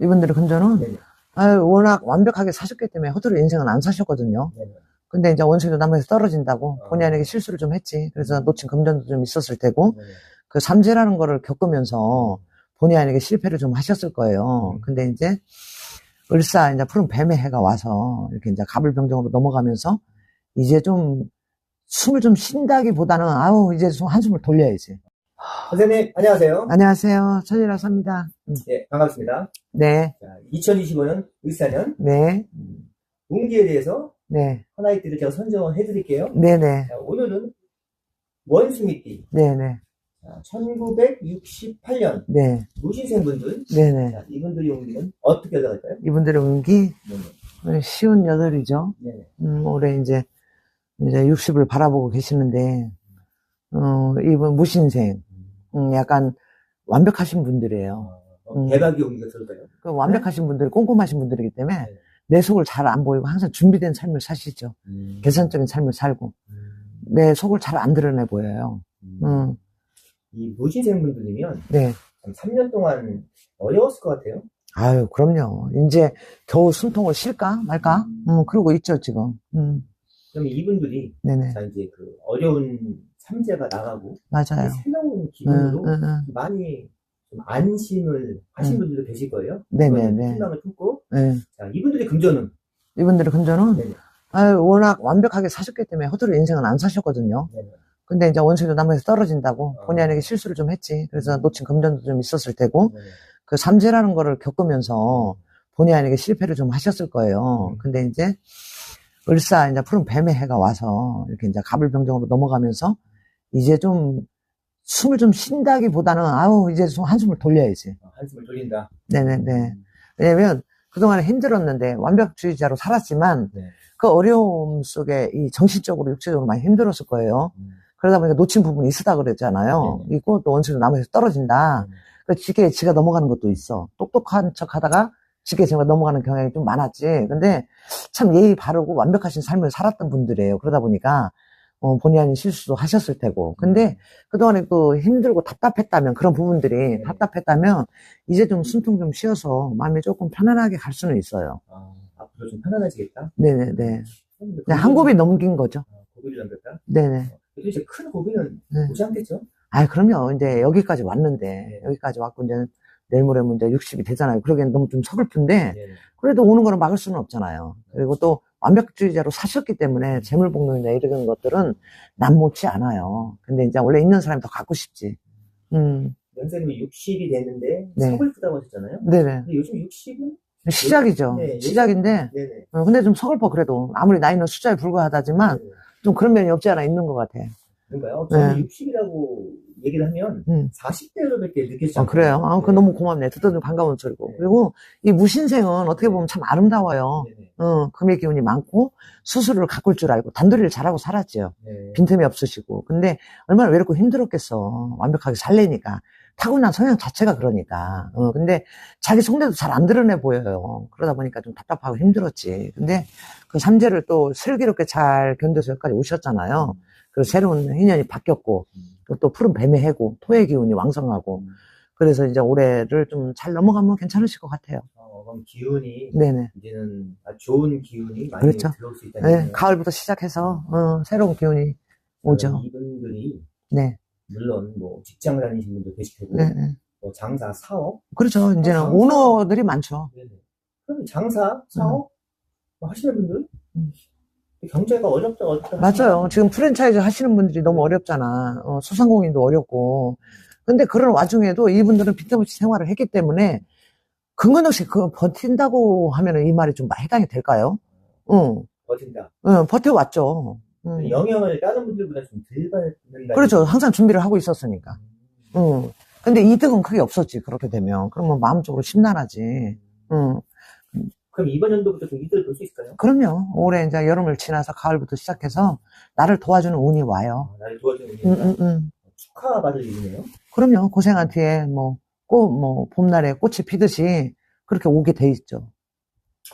이분들의 금전은 네네. 워낙 완벽하게 사셨기 때문에 허투루 인생은 안 사셨거든요. 네네. 근데 이제 원수도 남에서 떨어진다고 아. 본의아니게 실수를 좀 했지. 그래서 놓친 금전도 좀 있었을 테고, 네네. 그 삼재라는 거를 겪으면서 본의 아니게 실패를 좀 하셨을 거예요. 근데 이제 을사 이제 푸른 뱀의 해가 와서 이렇게 이제 갑을병정으로 넘어가면서 이제 좀 숨을 좀 쉰다기보다는 이제 좀 한숨을 돌려야지. 선생님, 안녕하세요. 안녕하세요. 천일라서 합니다. 네, 반갑습니다. 네, 자, 2025년 을사년 네, 운기에 대해서 네, 하나의 띠를 제가 선정해 드릴게요. 네네, 자, 오늘은 원숭이띠. 네네, 1968년 네, 무신생분들. 네네. 자, 이분들의 운기는 어떻게 흘러갈까요? 이분들의 운기 네네. 쉬운 여덟이죠. 네네. 올해 이제 60을 바라보고 계시는데, 이분 무신생, 약간 완벽하신 분들이에요. 대박의 운기가 들어가요. 그 완벽하신 분들이 꼼꼼하신 분들이기 때문에 네. 내 속을 잘 안 보이고 항상 준비된 삶을 사시죠. 계산적인 삶을 살고 내 속을 잘 안 드러내 보여요. 이 무신생분들이면 네. 3년 동안 어려웠을 것 같아요. 아유, 그럼요. 이제 겨우 숨통을 쉴까 말까? 그러고 있죠, 지금. 그럼 이분들이 네네. 자, 이제 그 어려운 삼재가 나가고 맞아요. 새로운 기분으로 응. 많이 좀 안심을 하신 분들도 계실 거예요. 네네네. 희망을 품고. 네. 자, 이분들의 금전은 이분들의 금전은 네네. 워낙 완벽하게 사셨기 때문에 허투루 인생은 안 사셨거든요. 네네. 근데 이제 원수도 남에서 떨어진다고 본의 아니게 아. 실수를 좀 했지. 그래서 놓친 금전도 좀 있었을 테고, 네네. 그 삼재라는 거를 겪으면서 본의 아니게 실패를 좀 하셨을 거예요. 근데 이제 을사 이제 푸른 뱀의 해가 와서 이렇게 이제 갑을병정으로 넘어가면서 이제 좀 숨을 좀 쉰다기보다는 이제 좀 한숨을 돌려야지. 한숨을 돌린다. 네네네. 왜냐면 그동안에 힘들었는데 완벽주의자로 살았지만 네. 그 어려움 속에 이 정신적으로 육체적으로 많이 힘들었을 거예요. 그러다 보니까 놓친 부분이 있었다 그랬잖아요. 네. 있고 또 원수는 남에서 떨어진다. 지게 지가 넘어가는 것도 있어. 똑똑한 척 하다가 지게 지가 넘어가는 경향이 좀 많았지. 근데 참 예의 바르고 완벽하신 삶을 살았던 분들이에요. 그러다 보니까 본의 아닌 실수도 하셨을 테고. 근데 그동안에 그 힘들고 답답했다면, 그런 부분들이 답답했다면, 이제 좀 숨통 좀 쉬어서 마음이 조금 편안하게 갈 수는 있어요. 앞으로 좀 편안해지겠다. 네네네. 한 고비 넘긴 거죠. 고비를 넘겼다. 네네. 도대체 큰 고비는 네. 오지 않겠죠? 그럼요. 이제 여기까지 왔는데, 여기까지 왔고, 이제 내일 모레면 이제 60이 되잖아요. 그러기엔 너무 좀 서글픈데, 네네. 그래도 오는 거는 막을 수는 없잖아요. 그리고 또 완벽주의자로 사셨기 때문에 재물복록이나 이런 것들은 남못지 않아요. 근데 이제 원래 있는 사람이 더 갖고 싶지. 연세님이 60이 됐는데 네. 서글프다고 하셨잖아요. 네네. 근데 요즘 60은 시작이죠. 네, 시작인데, 네네. 근데 좀 서글퍼 그래도. 아무리 나이는 숫자에 불과하다지만, 네네. 좀 그런 면이 없지 않아 있는 것 같아. 그런가요? 저는 네. 60이라고 얘기를 하면 40대로밖에 느껴지지 않아요. 그래요? 그거 너무 고맙네. 듣던 반가운 소리고. 네. 그리고 이 무신생은 어떻게 보면 참 아름다워요. 네네. 금의 기운이 많고, 수술을 가꿀 줄 알고, 단도리를 잘하고 살았지요. 네. 빈틈이 없으시고. 근데 얼마나 외롭고 힘들었겠어. 완벽하게 살래니까. 타고난 성향 자체가 그러니까. 근데 자기 속내도 잘 안 드러내 보여요. 그러다 보니까 좀 답답하고 힘들었지. 근데 그 삼재를 또 슬기롭게 잘 견뎌서 여기까지 오셨잖아요. 그리고 새로운 인연이 바뀌었고, 그리고 또 푸른 뱀의 해고, 토의 기운이 왕성하고, 그래서 이제 올해를 좀 잘 넘어가면 괜찮으실 것 같아요. 그럼 기운이 네네. 이제는 좋은 기운이 많이 그렇죠. 들어올 수 있다는 네, 거예요. 가을부터 시작해서 새로운 기운이 오죠. 이분들이 네. 물론 뭐 직장 다니시는 분도 계실 테고, 네. 뭐 장사, 사업. 그렇죠. 이제는 장사? 오너들이 많죠. 네네. 그럼 장사, 사업 뭐 하시는 분들 경제가 어렵다. 맞아요. 지금 프랜차이즈 하시는 분들이 너무 어렵잖아. 소상공인도 어렵고. 근데 그런 와중에도 이분들은 빈틈없이 생활을 했기 때문에 근거 없이 그거 버틴다고 하면은 이 말이 좀 해당이 될까요? 버틴다. 버텨왔죠. 영향을 다른 분들보다 좀 덜 받는다. 그렇죠. 항상 준비를 하고 있었으니까. 근데 이득은 크게 없었지. 그렇게 되면. 그러면 마음적으로 심란하지. 그럼 이번 연도부터 좀 이득을 볼 수 있을까요? 그럼요. 올해 이제 여름을 지나서 가을부터 시작해서 나를 도와주는 운이 와요. 나를 도와주는 운이 축하받을 일이네요. 그럼요. 고생한 뒤에 봄날에 꽃이 피듯이 그렇게 오게 돼 있죠.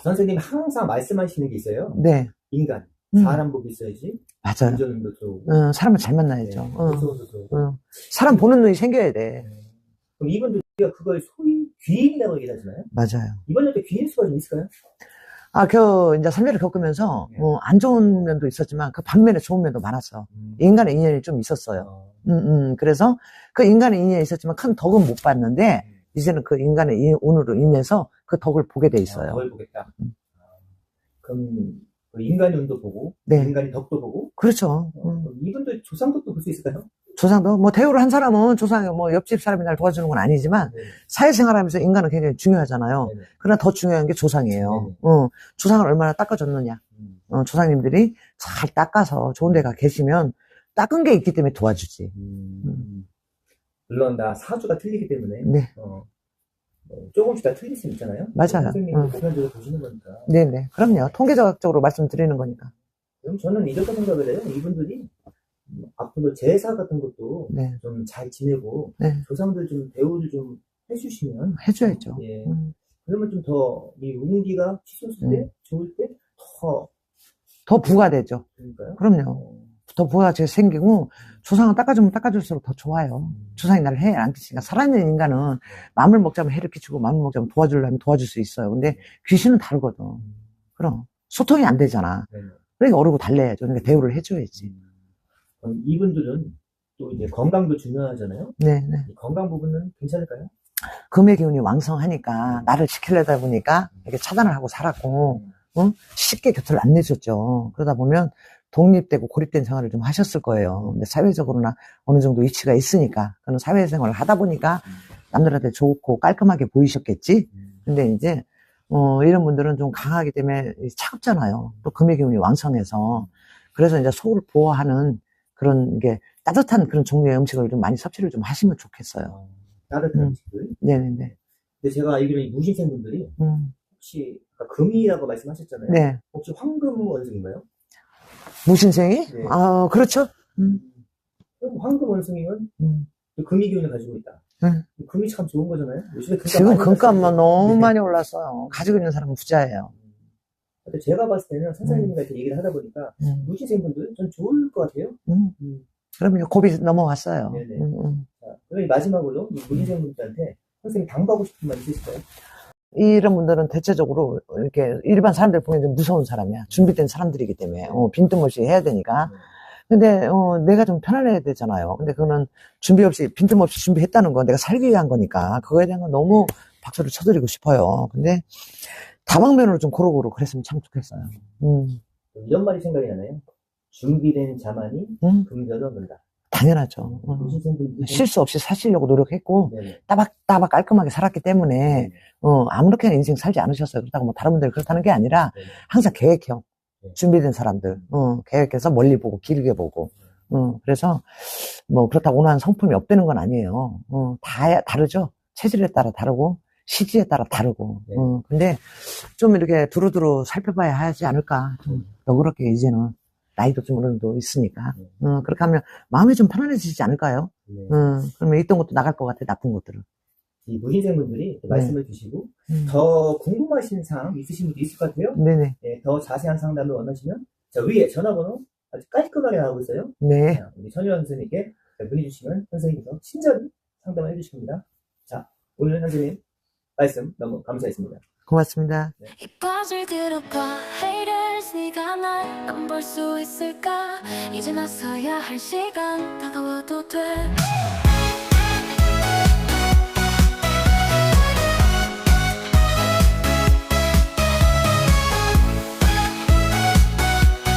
선생님 항상 말씀하시는 게 있어요. 네. 인간, 사람 복이 있어야지. 맞아요. 운전운도 들어오고. 사람을 잘 만나야죠. 네, 들어오고. 사람 보는 눈이 생겨야 돼. 그럼 이분들 우리가 그걸 소위 귀인이라고 얘기하잖아요. 맞아요. 이번 연도 귀인 수가 좀 있을까요? 이제 3년을 겪으면서, 네. 안 좋은 면도 있었지만, 그 반면에 좋은 면도 많았어. 인간의 인연이 좀 있었어요. 그래서 그 인간의 인연이 있었지만 큰 덕은 못 봤는데, 이제는 그 인간의 운으로 인해서 그 덕을 보게 돼 있어요. 덕을 보겠다. 그럼 그 인간의 운도 보고, 네. 인간의 덕도 보고, 그렇죠. 그럼 이분도 조상덕도 볼 수 있을까요? 조상도, 대우를 한 사람은 조상이 옆집 사람이 날 도와주는 건 아니지만, 네. 사회생활하면서 인간은 굉장히 중요하잖아요. 네네. 그러나 더 중요한 게 조상이에요. 네네. 조상을 얼마나 닦아줬느냐. 조상님들이 잘 닦아서 좋은 데가 계시면, 닦은 게 있기 때문에 도와주지. 물론 다 사주가 틀리기 때문에 네. 조금씩 다 틀릴 수 있잖아요. 맞아요. 선생님도 보편적으로 보시는 거니까. 네네. 그럼요. 통계적으로 말씀드리는 거니까. 그럼 저는 이렇게 생각을 해요. 이분들이 앞으로 제사 같은 것도 네. 좀 잘 지내고 네. 조상들 좀 대우를 좀 해주시면 해줘야죠. 예. 그러면 좀 더 이 운기가 치솟을 때 좋을 때 더 부가되죠. 그러니까요. 그럼요. 더 부가가 생기고, 조상을 닦아주면 닦아줄수록 더 좋아요. 조상이 나를 해를 안 끼치니까. 살아있는 인간은 마음을 먹자면 해를 끼치고, 마음을 먹자면 도와주려면 도와줄 수 있어요. 근데 귀신은 다르거든. 그럼. 소통이 안 되잖아. 네. 그러니까 어르고 달래야죠. 그러니까 대우를 해줘야지. 그럼 이분들은 또 이제 건강도 중요하잖아요. 네네. 이 건강 부분은 괜찮을까요? 금의 기운이 왕성하니까, 나를 지키려다 보니까, 이렇게 차단을 하고 살았고, 쉽게 곁을 안 내줬죠. 그러다 보면, 독립되고 고립된 생활을 좀 하셨을 거예요. 근데 사회적으로나 어느 정도 위치가 있으니까, 그런 사회생활을 하다 보니까, 남들한테 좋고 깔끔하게 보이셨겠지? 근데 이제, 이런 분들은 좀 강하기 때문에 차갑잖아요. 또 금의 기운이 왕성해서. 그래서 이제 속을 보호하는 그런 게 따뜻한 그런 종류의 음식을 좀 많이 섭취를 좀 하시면 좋겠어요. 따뜻한 음식들. 네네네. 근데 제가 알기로는 이 무신생분들이 혹시 아까 금이라고 말씀하셨잖아요. 네. 혹시 황금 원숭인가요? 무신생이? 네. 그렇죠. 그럼 황금 원숭이는 금이 기운을 가지고 있다. 금이 참 좋은 거잖아요. 요즘에 지금 금값만 너무 네. 많이 올랐어요. 가지고 있는 사람은 부자예요. 근데 제가 봤을 때는 선생님과 이렇게 얘기를 하다 보니까 무신생분들 전 좋을 것 같아요. 그러면 고비 넘어왔어요. 네네. 자, 그럼 마지막으로 이 무신생분들한테 선생님 당부하고 싶은 말 있으실까요? 이런 분들은 대체적으로 이렇게 일반 사람들 보기엔 좀 무서운 사람이야. 준비된 사람들이기 때문에 빈틈없이 해야 되니까. 근데 내가 좀 편안해야 되잖아요. 근데 그거는 준비 없이 빈틈없이 준비했다는 건 내가 살기 위한 거니까 그거에 대한 건 너무 박수를 쳐드리고 싶어요. 근데 다방면으로 좀 고루고루 그랬으면 참 좋겠어요. 이런 말이 생각이 나네요. 준비된 자만이 금전을 얻는다. 당연하죠. 무신생분들이 실수 없이 사시려고 노력했고 네네. 따박따박 깔끔하게 살았기 때문에 아무렇게나 인생 살지 않으셨어요. 그렇다고 뭐 다른 분들이 그렇다는 게 아니라 네네. 항상 계획형 네. 준비된 사람들 계획해서 멀리 보고 길게 보고 그래서 뭐 그렇다고 원하는 성품이 없다는 건 아니에요. 다 다르죠. 체질에 따라 다르고 시기에 따라 다르고 네. 근데 좀 이렇게 두루두루 살펴봐야 하지 않을까. 좀 너그럽게 이제는 나이도 좀 어느 정도 있으니까 그렇게 하면 마음이 좀 편안해지지 않을까요? 네. 그러면 있던 것도 나갈 것 같아. 나쁜 것들은. 이 무신생분들이 말씀을 주시고 더 궁금하신 사항 있으신 분도 있을 것 같아요. 네네. 네, 더 자세한 상담을 원하시면 자 위에 전화번호 아주 깔끔하게 나오고 있어요. 네. 자, 우리 전유환 선생님께 문의 주시면 선생님께서 친절히 상담을 해주실 겁니다. 자, 오늘 선생님 말씀 너무 감사했습니다. 고맙습니다. 이 빠질 들어봐 haters 네가 날 안 볼 수 있을까 이제 나서야 할 시간 다가와도 돼